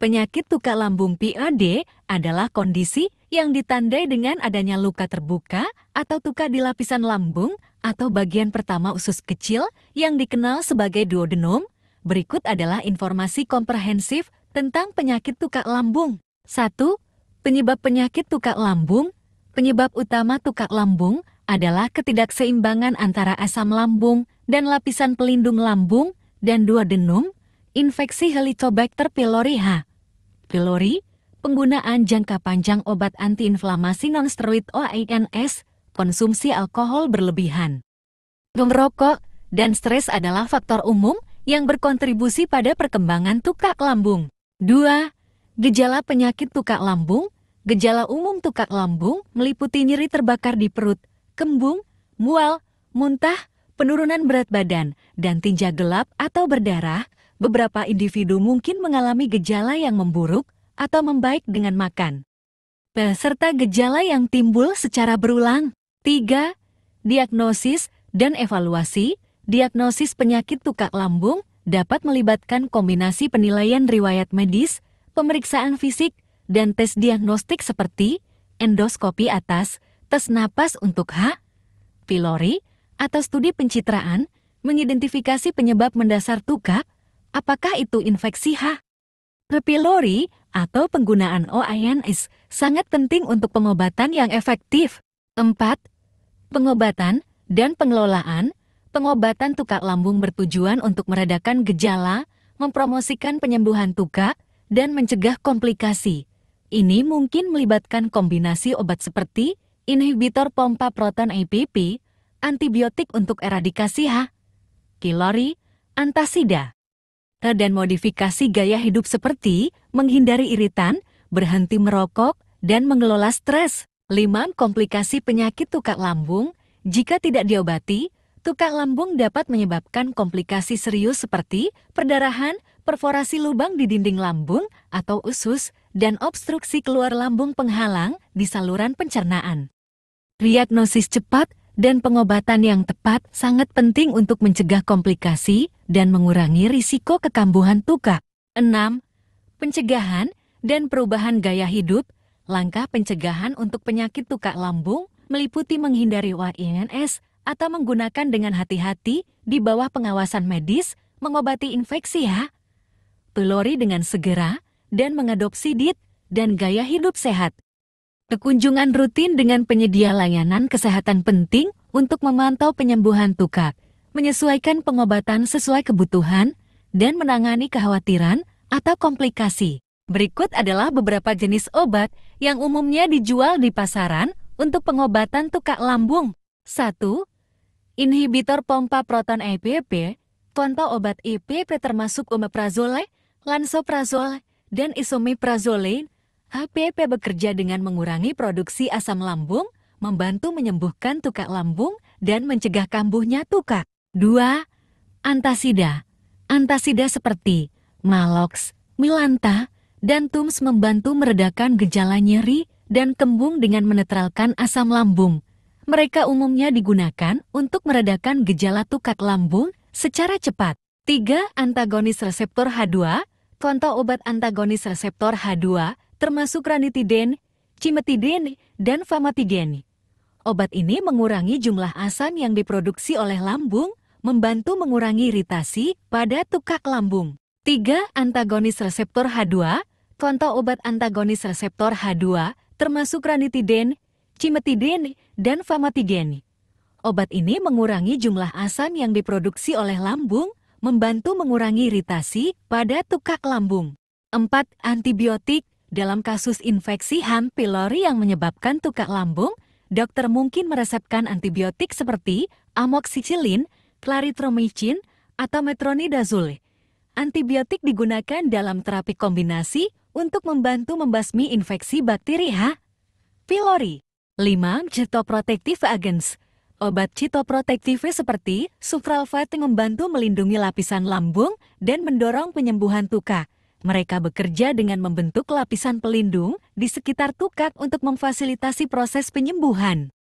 Penyakit tukak lambung (PAD) adalah kondisi yang ditandai dengan adanya luka terbuka atau tukak di lapisan lambung atau bagian pertama usus kecil yang dikenal sebagai duodenum. Berikut adalah informasi komprehensif tentang penyakit tukak lambung. 1. Penyebab penyakit tukak lambung. Penyebab utama tukak lambung adalah ketidakseimbangan antara asam lambung dan lapisan pelindung lambung dan duodenum, infeksi Helicobacter pylori H. pylori, penggunaan jangka panjang obat antiinflamasi nonsteroid OANS, konsumsi alkohol berlebihan. Merokok dan stres adalah faktor umum yang berkontribusi pada perkembangan tukak lambung. 2. Gejala penyakit tukak lambung. Gejala umum tukak lambung meliputi nyeri terbakar di perut, kembung, mual, muntah, penurunan berat badan, dan tinja gelap atau berdarah. Beberapa individu mungkin mengalami gejala yang memburuk atau membaik dengan makan. Serta gejala yang timbul secara berulang. 3. Diagnosis dan evaluasi. Diagnosis penyakit tukak lambung dapat melibatkan kombinasi penilaian riwayat medis, pemeriksaan fisik, dan tes diagnostik seperti endoskopi atas, tes napas untuk H. pylori, atau studi pencitraan, mengidentifikasi penyebab mendasar tukak. Apakah itu infeksi H. pylori atau penggunaan OANS sangat penting untuk pengobatan yang efektif. 4. Pengobatan dan pengelolaan. Pengobatan tukak lambung bertujuan untuk meredakan gejala, mempromosikan penyembuhan tukak, dan mencegah komplikasi. Ini mungkin melibatkan kombinasi obat seperti inhibitor pompa proton APP, antibiotik untuk eradikasi H. pylori, antasida, dan modifikasi gaya hidup seperti menghindari iritan, berhenti merokok, dan mengelola stres. 5. Komplikasi penyakit tukak lambung. Jika tidak diobati, tukak lambung dapat menyebabkan komplikasi serius seperti perdarahan, perforasi lubang di dinding lambung atau usus, dan obstruksi keluar lambung penghalang di saluran pencernaan. Diagnosis cepat dan pengobatan yang tepat sangat penting untuk mencegah komplikasi dan mengurangi risiko kekambuhan tukak. 6. Pencegahan dan perubahan gaya hidup. Langkah pencegahan untuk penyakit tukak lambung meliputi menghindari OANS atau menggunakan dengan hati-hati di bawah pengawasan medis, mengobati infeksi H. pylori dengan segera, dan mengadopsi diet dan gaya hidup sehat. Kunjungan rutin dengan penyedia layanan kesehatan penting untuk memantau penyembuhan tukak, menyesuaikan pengobatan sesuai kebutuhan, dan menangani kekhawatiran atau komplikasi. Berikut adalah beberapa jenis obat yang umumnya dijual di pasaran untuk pengobatan tukak lambung. 1. Inhibitor pompa proton APP. Contoh obat APP termasuk omeprazole, lansoprazole, dan esomeprazole. HPP bekerja dengan mengurangi produksi asam lambung, membantu menyembuhkan tukak lambung, dan mencegah kambuhnya tukak. 2. Antasida. Antasida seperti Malox, Milanta, dan Tums membantu meredakan gejala nyeri dan kembung dengan menetralkan asam lambung. Mereka umumnya digunakan untuk meredakan gejala tukak lambung secara cepat. 3. Antagonis reseptor H2. Contoh obat antagonis reseptor H2 termasuk ranitidine, cimetidine, dan famotidine. Obat ini mengurangi jumlah asam yang diproduksi oleh lambung, membantu mengurangi iritasi pada tukak lambung. 3. Antagonis reseptor H2. Contoh obat antagonis reseptor H2 termasuk ranitidine, cimetidine, dan famotidine. Obat ini mengurangi jumlah asam yang diproduksi oleh lambung, membantu mengurangi iritasi pada tukak lambung. 4. Antibiotik. Dalam kasus infeksi H. pylori yang menyebabkan tukak lambung, dokter mungkin meresepkan antibiotik seperti amoxicillin, clarithromycin, atau metronidazole. Antibiotik digunakan dalam terapi kombinasi untuk membantu membasmi infeksi bakteri H. pylori. 5. Cytoprotective agents. Obat cytoprotektif seperti supralfate membantu melindungi lapisan lambung dan mendorong penyembuhan tukak. Mereka bekerja dengan membentuk lapisan pelindung di sekitar tukak untuk memfasilitasi proses penyembuhan.